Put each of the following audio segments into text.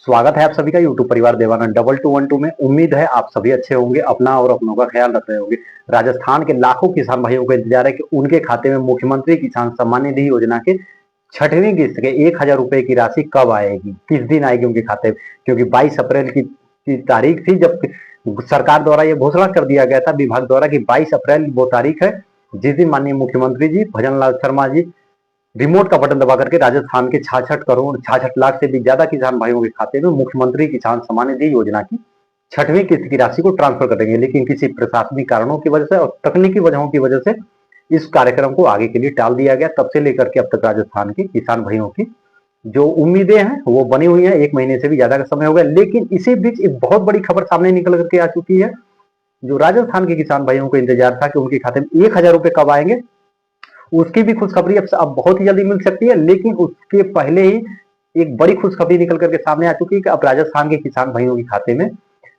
स्वागत है आप सभी का यूट्यूब परिवार देवानंद 2212 में। उम्मीद है आप सभी अच्छे होंगे, अपना और अपनों का ख्याल रख रहे होंगे। राजस्थान के लाखों किसान भाइयों को इंतजार है कि उनके खाते में मुख्यमंत्री किसान सम्मान निधि योजना के छठवीं किस्त के 1000 रुपए की राशि कब आएगी, किस दिन आएगी उनके खाते में। क्योंकि 22 अप्रैल की तारीख थी जब सरकार द्वारा यह घोषणा कर दिया गया था विभाग द्वारा कि 22 अप्रैल वो तारीख है जिस दिन माननीय मुख्यमंत्री जी भजन लाल शर्मा जी रिमोट का बटन दबा करके राजस्थान के 66 लाख से भी ज्यादा किसान भाइयों के खाते में मुख्यमंत्री किसान सम्मान निधि योजना की छठवीं किस्त की राशि को ट्रांसफर करेंगे। लेकिन किसी प्रशासनिक कारणों की वजह से और तकनीकी वजहों की वजह से इस कार्यक्रम को आगे के लिए टाल दिया गया। तब से लेकर के अब तक राजस्थान के किसान भाइयों की जो उम्मीदें हैं वो बनी हुई है। 1 महीने से भी ज्यादा का समय हो गया, लेकिन इसी बीच एक बहुत बड़ी खबर सामने निकल करके आ चुकी है। जो राजस्थान के किसान भाइयों को इंतजार था कि उनके खाते में 1000 रुपए कब आएंगे, उसकी भी खुशखबरी अब बहुत ही जल्दी मिल सकती है। लेकिन उसके पहले ही एक बड़ी खुशखबरी निकल करके सामने आ चुकी है कि अब राजस्थान के किसान भाइयों के खाते में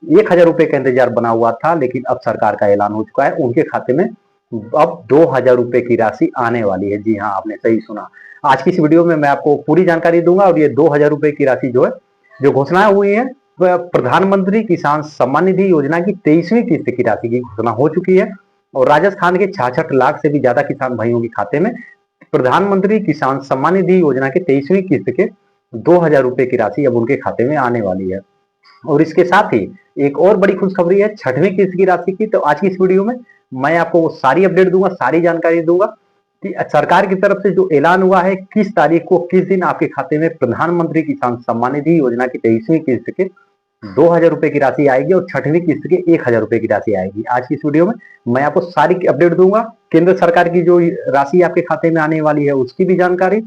1000 रुपए का इंतजार बना हुआ था, लेकिन अब सरकार का ऐलान हो चुका है उनके खाते में अब 2000 रुपए की राशि आने वाली है। जी हाँ, आपने सही सुना। आज की इस वीडियो में मैं आपको पूरी जानकारी दूंगा और ये 2000 रुपए की राशि जो है, जो घोषणा हुई है, प्रधानमंत्री किसान सम्मान निधि योजना की 23वीं किस्त की राशि की घोषणा हो चुकी है और राजस्थान के 66 लाख से भी ज्यादा किसान भाइयों के खाते में प्रधानमंत्री किसान सम्मान निधि योजना के 23वीं किस्त के 2000 रुपए की राशि अब उनके खाते में आने वाली है। और इसके साथ ही एक और बड़ी खुशखबरी है छठवीं किस्त की राशि की। तो आज की इस वीडियो में मैं आपको वो सारी अपडेट दूंगा, सारी जानकारी दूंगा कि सरकार की तरफ से जो ऐलान हुआ है किस तारीख को, किस दिन आपके खाते में प्रधानमंत्री किसान सम्मान निधि योजना की 23वीं किस्त के 2000 रुपए की राशि आएगी और छठवीं किस्त के 1000 रुपए की राशि आएगी। आज की इस वीडियो में मैं आपको सारी अपडेट दूंगा। केंद्र सरकार की जो राशि आपके खाते में आने वाली है उसकी भी जानकारी,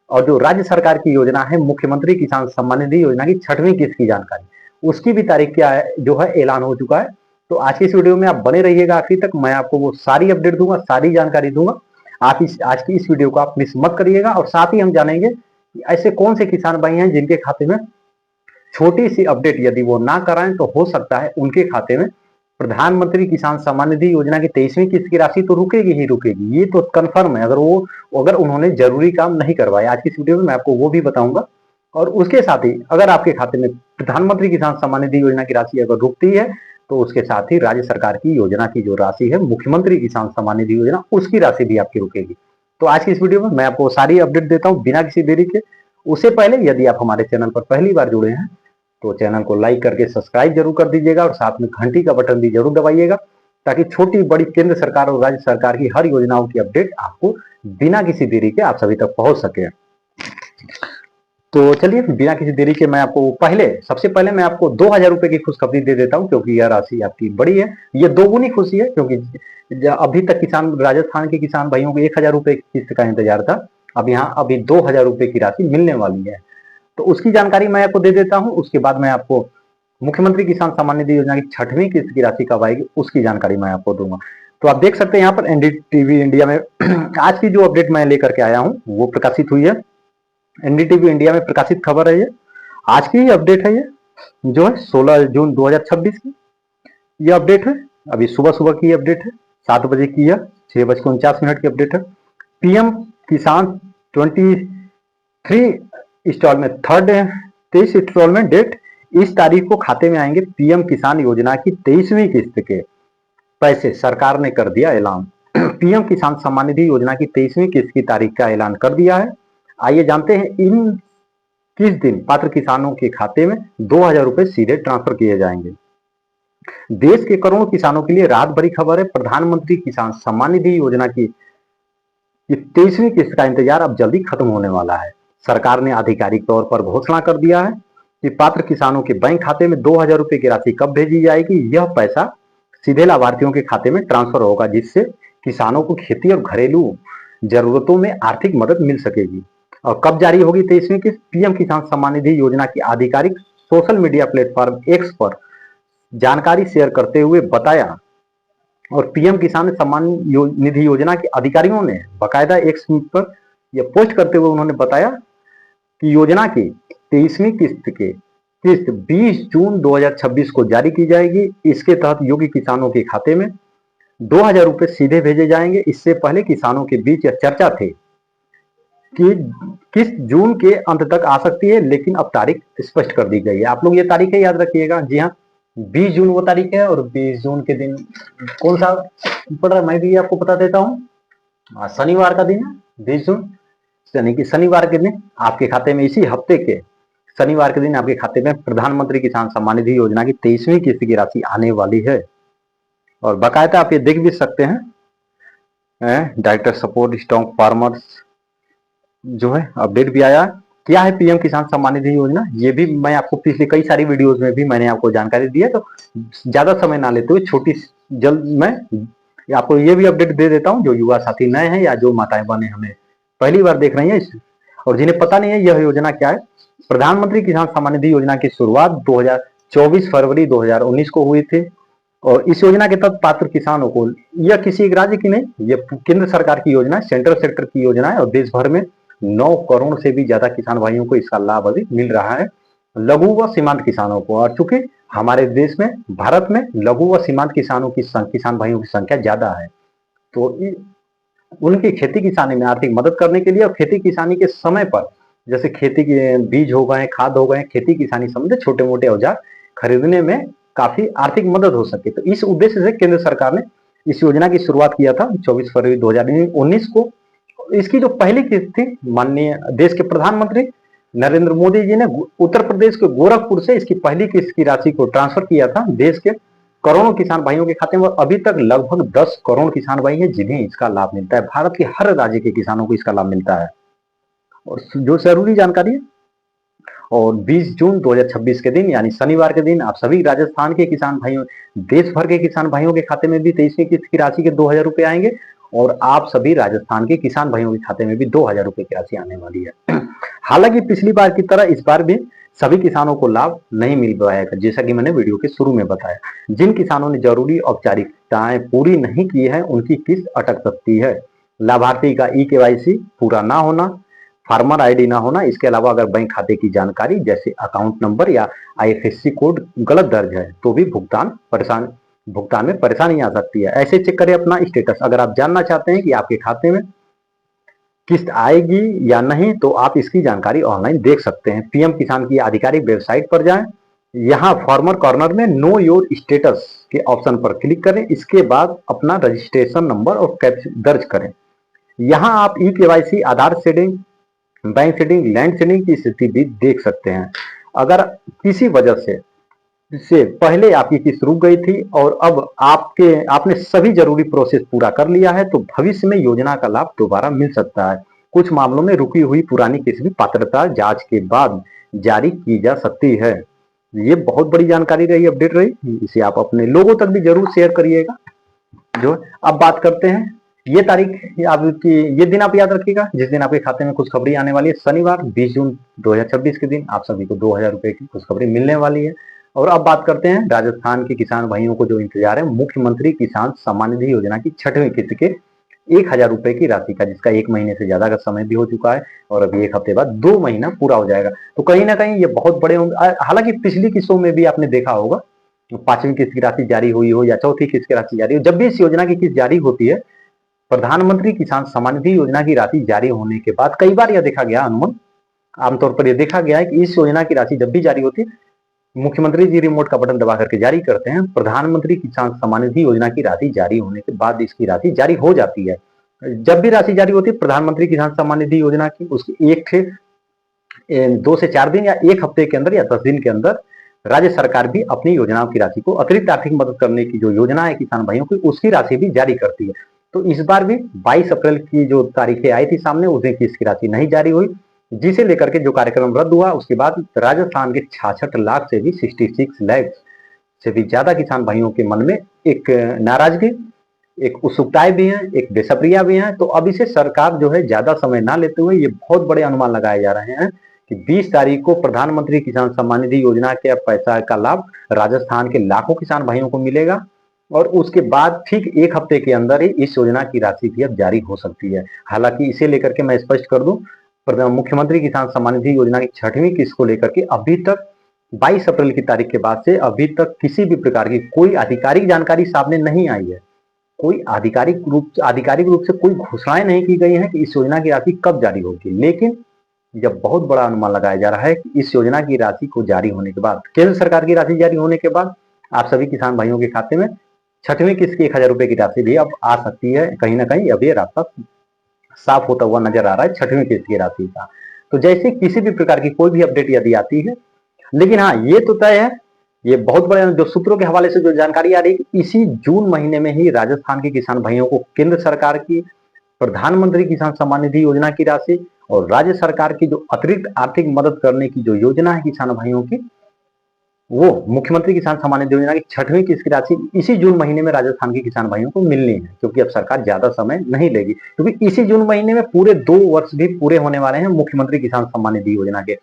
और जो राज्य सरकार की योजना है मुख्यमंत्री किसान सम्मान निधि योजना की छठवीं किस्त की जानकारी, उसकी भी तारीख क्या है जो है ऐलान हो चुका है। तो आज की इस वीडियो में आप बने रहिएगा आखिर तक, मैं आपको वो सारी अपडेट दूंगा, सारी जानकारी दूंगा। आप आज की इस वीडियो को आप मिस मत करिएगा। और साथ ही हम जानेंगे कि ऐसे कौन से किसान भाई हैं जिनके खाते में छोटी सी अपडेट यदि वो ना कराएं तो हो सकता है उनके खाते में प्रधानमंत्री किसान सम्मान निधि योजना की 23वीं किस्त की राशि तो रुकेगी ही रुकेगी, ये तो कंफर्म है, अगर उन्होंने जरूरी काम नहीं करवाया। आज की इस वीडियो में मैं आपको वो भी बताऊंगा। और उसके साथ ही अगर आपके खाते में प्रधानमंत्री किसान सम्मान निधि योजना की राशि अगर रुकती है तो उसके साथ ही राज्य सरकार की योजना की जो राशि है मुख्यमंत्री किसान सम्मान निधि योजना, उसकी राशि भी आपकी रुकेगी। तो आज की इस वीडियो में मैं आपको सारी अपडेट देता हूं बिना किसी देरी के। उससे पहले यदि आप हमारे चैनल पर पहली बार जुड़े हैं तो चैनल को लाइक करके सब्सक्राइब जरूर कर दीजिएगा और साथ में घंटी का बटन भी जरूर दबाइएगा, ताकि छोटी बड़ी केंद्र सरकार और राज्य सरकार की हर योजनाओं की अपडेट आपको बिना किसी देरी के आप सभी तक पहुंच सके। तो चलिए बिना किसी देरी के मैं आपको सबसे पहले मैं आपको 2000 रुपए की खुशखबरी दे देता हूं, क्योंकि यह राशि आपकी बड़ी है, ये दोगुनी खुशी है। क्योंकि अभी तक राजस्थान के किसान भाइयों को 1000 रुपए की किस्त का इंतजार था, अब यहाँ अभी 2000 रुपए की राशि मिलने वाली है। तो उसकी जानकारी मैं आपको दे देता हूं। उसके बाद मैं आपको मुख्यमंत्री किसान सम्मान निधि योजना की छठवीं किस्त की राशि कब आएगी उसकी जानकारी मैं आपको दूंगा। तो आप देख सकते हैं यहाँ पर एनडीटीवी इंडिया में आज की जो अपडेट मैं लेकर के आया हूं वो प्रकाशित हुई है। एनडीटीवी इंडिया में प्रकाशित खबर है, ये आज की ही अपडेट है, ये जो है 16 जून 2026 की ये अपडेट है। अभी सुबह सुबह की अपडेट है, 7 बजे की है, 6:49 की अपडेट है। पीएम किसान 23 इंस्टॉलमेंट 23 इंस्टॉलमेंट डेट, इस तारीख को खाते में आएंगे पीएम किसान योजना की 23वीं किस्त के पैसे, सरकार ने कर दिया ऐलान। पीएम किसान सम्मान निधि योजना की 23वीं किस्त की तारीख का ऐलान कर दिया है। आइए जानते हैं इन किस दिन पात्र किसानों के खाते में 2000 रुपए सीधे ट्रांसफर किए जाएंगे। देश के करोड़ों किसानों के लिए राहत भरी खबर है। प्रधानमंत्री किसान सम्मान निधि योजना की 23वीं किस्त का इंतजार अब जल्दी खत्म होने वाला है। सरकार ने आधिकारिक तौर पर घोषणा कर दिया है कि पात्र किसानों के बैंक खाते में 2000 रुपए की राशि कब भेजी जाएगी। यह पैसा सीधे लाभार्थियों के खाते में ट्रांसफर होगा, जिससे किसानों को खेती और घरेलू जरूरतों में आर्थिक मदद मिल सकेगी। और कब जारी होगी 23वीं किस्त? पीएम किसान सम्मान निधि योजना की आधिकारिक सोशल मीडिया प्लेटफॉर्म एक्स पर जानकारी शेयर करते हुए बताया, और पीएम किसान सम्मान निधि योजना के अधिकारियों ने बाकायदा एक्स पर यह पोस्ट करते हुए उन्होंने बताया कि योजना की 23वीं किस्त 20 जून 2026 को जारी की जाएगी। इसके तहत योग्य किसानों के खाते में 2000 रुपए सीधे भेजे जाएंगे। इससे पहले किसानों के बीच यह चर्चा थी कि किस जून के अंत तक आ सकती है, लेकिन अब तारीख स्पष्ट कर दी गई है। आप लोग ये तारीखें याद रखिएगा। जी हाँ, 20 जून वो तारीख है, और 20 जून के दिन कौन सा पड़ रहा है मैं भी आपको बता देता हूँ। शनिवार का दिन है 20 जून, यानी कि शनिवार के दिन आपके खाते में, इसी हफ्ते के शनिवार के दिन आपके खाते में प्रधानमंत्री किसान सम्मान निधि योजना की 23वीं किस्त की राशि आने वाली है। और बाकायदा आप ये देख भी सकते हैं, डायरेक्टर सपोर्ट स्टॉक फार्मर्स जो है अपडेट भी आया। क्या है पीएम किसान सम्मान निधि योजना, ये भी मैं आपको पिछले कई सारी वीडियोस में भी मैंने आपको जानकारी दी है। तो ज्यादा समय ना लेते हुए छोटी जल्द मैं आपको ये भी अपडेट दे देता हूं, जो युवा साथी नए हैं या जो माताएं बहनें हमें पहली बार देख रही हैं और जिन्हें पता नहीं है यह योजना क्या है। प्रधानमंत्री किसान सम्मान निधि योजना की शुरुआत 2024 फरवरी 2019 को हुई थी, और इस योजना के तहत पात्र किसानों को, यह किसी एक राज्य की नहीं, यह केंद्र सरकार की योजना है, सेंट्रल सेक्टर की योजना है, और देश भर में 9 करोड़ से भी ज्यादा किसान भाइयों को इसका लाभ अभी मिल रहा है, लघु व सीमांत किसानों को। और चूंकि हमारे देश में, भारत में लघु व सीमांत किसानों की किसान भाइयों की संख्या ज्यादा है, तो उनकी खेती किसानी में आर्थिक मदद करने के लिए और खेती किसानी के समय पर, जैसे खेती के बीज हो गए, खाद हो गए, खेती किसानी संबंधित छोटे मोटे औजार खरीदने में काफी आर्थिक मदद हो सके, तो इस उद्देश्य से केंद्र सरकार ने इस योजना की शुरुआत किया था 24 फरवरी 2019 को। इसकी जो पहली किस्त थी, माननीय देश के प्रधानमंत्री नरेंद्र मोदी जी ने उत्तर प्रदेश के गोरखपुर से इसकी पहली किस्त की राशि को ट्रांसफर किया था देश के करोड़ों किसान भाइयों के खाते में। अभी तक लगभग 10 करोड़ किसान भाई हैं जिन्हें इसका लाभ मिलता है। भारत के हर राज्य के किसानों को इसका लाभ मिलता है। और जो जरूरी जानकारी है, और 20 जून 2026 के दिन यानी शनिवार के दिन आप सभी राजस्थान के किसान भाइयों, देश भर के किसान भाइयों के खाते में भी 23वीं किस्त की राशि के 2000 रुपए आएंगे, और आप सभी राजस्थान के किसान भाइयों के खाते में भी 2000 रुपए की राशि आने वाली है। हालांकि पिछली बार की तरह इस बार भी सभी किसानों को लाभ नहीं मिल पाएगा, जैसा कि मैंने वीडियो के शुरू में बताया। जिन किसानों ने जरूरी औपचारिकताएं पूरी नहीं की है, उनकी किस्त अटक सकती है। लाभार्थी का ई-केवाईसी पूरा ना होना, फार्मर आईडी ना होना, इसके अलावा अगर बैंक खाते की जानकारी जैसे अकाउंट नंबर या आईएफएससी कोड गलत दर्ज है, तो भी भुगतान में परेशानी आ सकती है। ऐसे चेक करें अपना स्टेटस। अगर आप जानना चाहते हैं कि आपके खाते में किस्त आएगी या नहीं, तो आप इसकी जानकारी ऑनलाइन देख सकते हैं। पीएम किसान की आधिकारिक वेबसाइट पर जाएं, यहाँ फार्मर कॉर्नर में नो योर स्टेटस के ऑप्शन पर क्लिक करें। इसके बाद अपना रजिस्ट्रेशन नंबर और कैप्चा दर्ज करें। यहाँ आप e KYC, Aadhaar setting, bank setting, land setting की स्थिति भी देख सकते हैं। अगर किसी वजह से पहले आपकी किस्त रुक गई थी और अब आपने सभी जरूरी प्रोसेस पूरा कर लिया है, तो भविष्य में योजना का लाभ दोबारा मिल सकता है। कुछ मामलों में रुकी हुई पुरानी किस्त भी पात्रता जांच के बाद जारी की जा सकती है। ये बहुत बड़ी जानकारी रही, अपडेट रही, इसे आप अपने लोगों तक भी जरूर शेयर करिएगा। जो अब बात करते हैं, ये तारीख आपकी, ये दिन आप याद रखिएगा जिस दिन आपके खाते में खुशखबरी आने वाली है। शनिवार 20 जून 2026 के दिन आप सभी को 2000 रुपए की खुशखबरी मिलने वाली है। और अब बात करते हैं राजस्थान के किसान भाइयों को जो इंतजार है मुख्यमंत्री किसान सम्मान निधि योजना की 6वीं किस्त के 1000 रुपए की राशि का, जिसका 1 महीने से ज्यादा का समय भी हो चुका है, और अभी 1 हफ्ते बाद 2 महीना पूरा हो जाएगा। तो कहीं ना कहीं ये बहुत बड़े होंगे। हालांकि पिछली किस्तों में भी आपने देखा होगा, 5वीं किस्त की राशि जारी हुई हो या 4थी किस्त की राशि जारी हो, जब भी इस योजना की किस्त जारी होती है, प्रधानमंत्री किसान सम्मान निधि योजना की राशि जारी होने के बाद कई बार यह देखा गया, अनमोल आमतौर पर यह देखा गया है कि इस योजना की राशि जब भी जारी होती है, मुख्यमंत्री जी रिमोट का बटन दबा करके जारी करते हैं। प्रधानमंत्री किसान सम्मान निधि योजना की राशि जारी होने के बाद इसकी राशि जारी हो जाती है। जब भी राशि जारी होती है प्रधानमंत्री किसान सम्मान निधि योजना की, उसकी 2 से 4 दिन या 1 हफ्ते के अंदर या 10 दिन के अंदर राज्य सरकार भी अपनी योजनाओं की राशि को, अतिरिक्त आर्थिक मदद करने की जो योजना है किसान भाइयों की, उसकी राशि भी जारी करती है। तो इस बार भी 22 अप्रैल की जो तारीखें आई थी सामने, उस दिन किसकी राशि नहीं जारी हुई, जिसे लेकर के जो कार्यक्रम रद्द हुआ। उसके बाद राजस्थान के 66 लाख से भी 66 लाख से भी ज्यादा किसान भाइयों के मन में एक नाराजगी, एक उत्सुकताएं भी हैं, एक बेसब्रियां भी हैं। तो अब इसे सरकार जो है ज्यादा समय ना लेते हुए, ये बहुत बड़े अनुमान लगाए जा रहे हैं कि 20 तारीख को प्रधानमंत्री किसान सम्मान निधि योजना के पैसा का लाभ राजस्थान के लाखों किसान भाइयों को मिलेगा, और उसके बाद ठीक 1 हफ्ते के अंदर ही इस योजना की राशि भी अब जारी हो सकती है। हालांकि इसे लेकर के मैं स्पष्ट कर दूं, मुख्यमंत्री किसान सम्मान निधि योजना की 6वीं किस्त को लेकर के अभी तक 22 अप्रैल की तारीख के बाद से अभी तक किसी भी प्रकार की कोई आधिकारिक जानकारी सामने नहीं आई है। कोई आधिकारिक रूप से कोई घोषणाएं नहीं की गई हैं कि इस योजना की राशि कब जारी होगी। लेकिन जब बहुत बड़ा अनुमान लगाया जा रहा है कि इस योजना की राशि को जारी होने के बाद, केंद्र सरकार की राशि जारी होने के बाद आप सभी किसान भाइयों के खाते में छठवीं किस्त की 1,000 रुपए की राशि भी अब आ सकती है। कहीं ना कहीं अब ये रास्ता साफ होता हुआ नजर आ रहा है छठवीं किस्त की राशि का। तो जैसे किसी भी प्रकार की कोई भी अपडेट यदि आती है, लेकिन हाँ ये तो तय है, ये बहुत बड़े जो सूत्रों के हवाले से जो जानकारी आ रही है कि इसी जून महीने में ही राजस्थान के किसान भाइयों को केंद्र सरकार की प्रधानमंत्री किसान सम्मान निधि योजना की राशि और राज्य सरकार की जो अतिरिक्त आर्थिक मदद करने की जो योजना है किसान भाइयों की, वो मुख्यमंत्री किसान सम्मान निधि योजना की छठवीं किस्त की राशि इसी जून महीने में राजस्थान के किसान भाइयों को मिलनी है। क्योंकि अब सरकार ज्यादा समय नहीं लेगी, क्योंकि इसी जून महीने में पूरे 2 वर्ष भी पूरे होने वाले हैं मुख्यमंत्री किसान सम्मान निधि योजना के।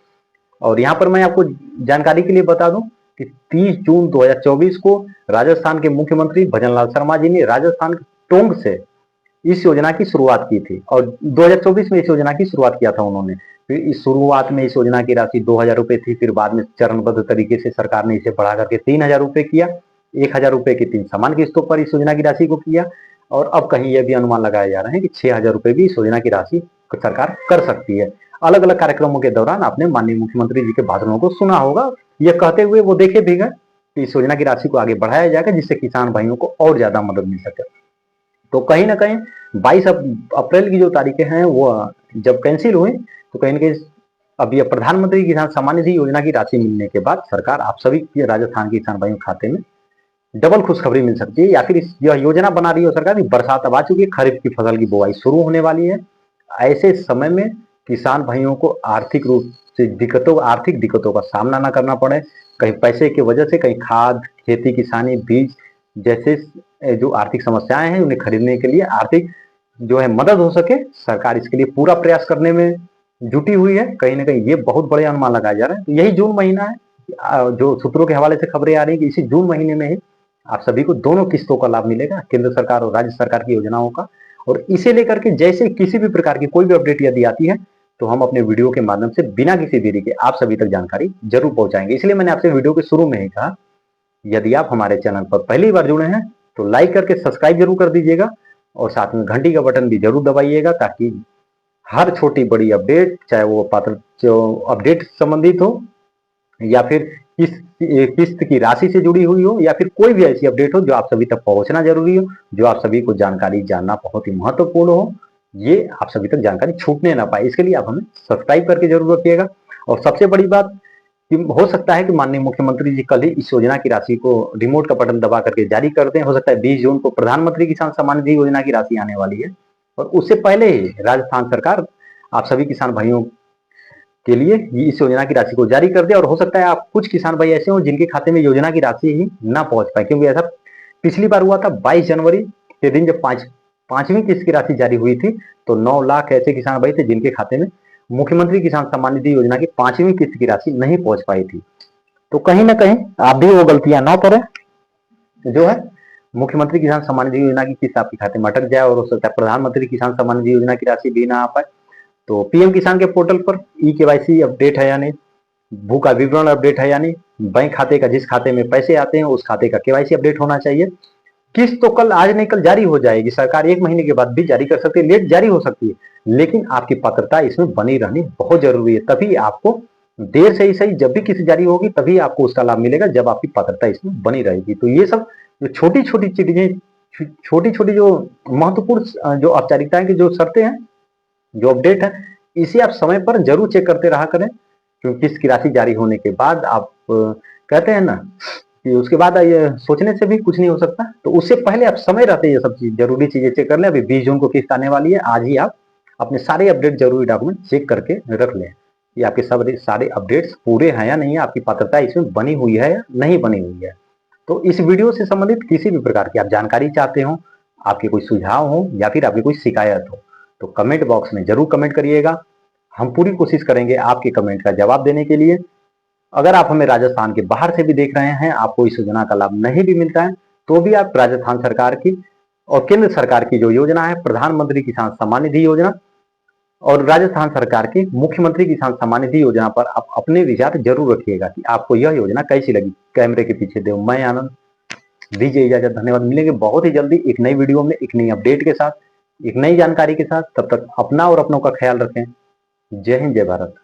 और यहाँ पर मैं आपको जानकारी के लिए बता दूं कि 30 जून 2024 को राजस्थान के मुख्यमंत्री भजनलाल शर्मा जी ने राजस्थान के टोंक से इस योजना की शुरुआत की थी और 2024 में इस योजना की शुरुआत किया था उन्होंने। फिर इस शुरुआत में इस योजना की राशि 2,000 रुपए थी, फिर बाद में चरणबद्ध तरीके से सरकार ने इसे बढ़ा करके 3,000 रुपए किया, 1,000 रुपए की 3 समान किस्तों पर इस योजना की राशि को किया। और अब कहीं यह भी अनुमान लगाया जा रहा है कि 6,000 रुपए भी इस योजना की राशि सरकार कर सकती है। अलग अलग कार्यक्रमों के दौरान आपने माननीय मुख्यमंत्री जी के भाषणों को सुना होगा, यह कहते हुए वो देखे भी गए कि इस योजना की राशि को आगे बढ़ाया जाएगा जिससे किसान भाइयों को और ज्यादा मदद मिल सके। तो कहीं ना कहीं 22 अप्रैल की जो तारीखें हैं वो जब कैंसिल हुई, तो कहीं ना कहीं अब यह प्रधानमंत्री किसान सम्मान निधि योजना की राशि मिलने के बाद सरकार आप सभी राजस्थान के किसान भाइयों के खाते में डबल खुशखबरी मिल सकती है। या फिर यह योजना बना रही हो सरकार की, बरसात अब आ चुकी है, खरीफ की फसल की बुआई शुरू होने वाली है। ऐसे समय में किसान भाइयों को आर्थिक रूप से आर्थिक दिक्कतों का सामना ना करना पड़े, कहीं पैसे की वजह से, कहीं खाद, खेती किसानी, बीज जैसे जो आर्थिक समस्याएं हैं उन्हें खरीदने के लिए आर्थिक जो है मदद हो सके, सरकार इसके लिए पूरा प्रयास करने में जुटी हुई है। कहीं ना कहीं ये बहुत बड़े अनुमान लगाया जा रहा है। तो यही जून महीना है, जो सूत्रों के हवाले से खबरें आ रही है कि इसी जून महीने में ही आप सभी को दोनों किस्तों का लाभ मिलेगा, केंद्र सरकार और राज्य सरकार की योजनाओं का। और इसे लेकर के जैसे किसी भी प्रकार की कोई भी अपडेट यदि आती है तो हम अपने वीडियो के माध्यम से बिना किसी देरी के आप सभी तक जानकारी जरूर पहुंचाएंगे। इसलिए मैंने आपसे वीडियो के शुरू में ही कहा, यदि आप हमारे चैनल पर पहली बार जुड़े हैं तो लाइक करके सब्सक्राइब जरूर कर दीजिएगा और साथ में घंटी का बटन भी जरूर दबाइएगा, ताकि हर छोटी बड़ी अपडेट, चाहे वो पात्र जो अपडेट संबंधित हो या फिर किस्त की राशि से जुड़ी हुई हो या फिर कोई भी ऐसी अपडेट हो जो आप सभी तक पहुंचना जरूरी हो, जो आप सभी को जानकारी जानना बहुत ही महत्वपूर्ण हो, ये आप सभी तक जानकारी छूटने ना पाए, इसके लिए आप हमें सब्सक्राइब करके जरूर रखिएगा। और सबसे बड़ी बात, हो सकता है कि माननीय मुख्यमंत्री जी कल ही इस योजना की राशि को रिमोट का बटन दबा करके जारी कर दें। हो सकता है 20 जून को प्रधानमंत्री किसान सम्मान निधि योजना की राशि आने वाली है और उससे पहले ही राजस्थान सरकार आप सभी किसान भाइयों के लिए इस योजना की राशि को जारी कर दे। और हो सकता है आप कुछ किसान भाई ऐसे हो जिनके खाते में योजना की राशि ही ना पहुंच पाए, क्योंकि ऐसा पिछली बार हुआ था 22 जनवरी के दिन जब पांचवीं किस्त की राशि जारी हुई थी, तो 9 लाख ऐसे किसान भाई थे जिनके खाते में मुख्यमंत्री किसान सम्मान निधि योजना की 5वीं किस्त की राशि नहीं पहुंच पाई थी। तो कहीं ना कहीं आप भी वो गलतियां ना करें, जो है मुख्यमंत्री किसान सम्मान निधि योजना की किस्त आपके खाते में अटक जाए और हो सकता है प्रधानमंत्री किसान सम्मान निधि योजना की राशि भी ना आ पाए। तो पीएम किसान के पोर्टल पर ई-केवाईसी अपडेट है या नहीं, भू का विवरण अपडेट है या नहीं, बैंक खाते का जिस खाते में पैसे आते हैं उस खाते का केवाईसी अपडेट होना चाहिए। किस्त तो कल, आज नहीं कल जारी हो जाएगी, सरकार 1 महीने के बाद भी जारी कर सकती है, लेट जारी हो सकती है, लेकिन आपकी पात्रता इसमें बनी रहनी बहुत जरूरी है। तभी आपको, देर से ही सही, जब भी किस्त जारी होगी तभी आपको उसका लाभ मिलेगा, जब आपकी पात्रता इसमें बनी रहेगी। तो ये सब जो छोटी छोटी चीजें, छोटी छोटी जो महत्वपूर्ण जो औपचारिकताएं की जो शर्तें हैं, जो अपडेट है, इसे आप समय पर जरूर चेक करते रहा करें। क्योंकि किस्त की राशि जारी होने के बाद आप कहते हैं ना कि उसके बाद ये सोचने से भी कुछ नहीं हो सकता, तो उससे पहले आप समय रहते ये सब जरूरी चीजें चेक कर लें। अभी 20 जून को किस्त आने वाली है, आज ही आप अपने सारे अपडेट, जरूरी डॉक्यूमेंट चेक करके रख लें कि आपके सब सारे अपडेट्स पूरे हैं या नहीं है, आपकी पात्रता इसमें बनी हुई है या नहीं बनी हुई है। तो इस वीडियो से संबंधित किसी भी प्रकार की आप जानकारी चाहते हो, आपके कोई सुझाव हो या फिर आपकी कोई शिकायत हो, तो कमेंट बॉक्स में जरूर कमेंट करिएगा। हम पूरी कोशिश करेंगे आपके कमेंट का जवाब देने के लिए। अगर आप हमें राजस्थान के बाहर से भी देख रहे हैं, आपको इस योजना का लाभ नहीं भी मिलता है, तो भी आप राजस्थान सरकार की और केंद्र सरकार की जो योजना है प्रधानमंत्री किसान सम्मान निधि योजना और राजस्थान सरकार की मुख्यमंत्री किसान सम्मान निधि योजना पर आप अपने विचार जरूर रखिएगा कि आपको यह योजना कैसी लगी। कैमरे के पीछे देव मैं आनंद, दीजिए इजाजत, धन्यवाद। मिलेंगे बहुत ही जल्दी एक नई वीडियो में, एक नई अपडेट के साथ, एक नई जानकारी के साथ। तब तक अपना और अपनों का ख्याल रखें। जय हिंद, जय भारत।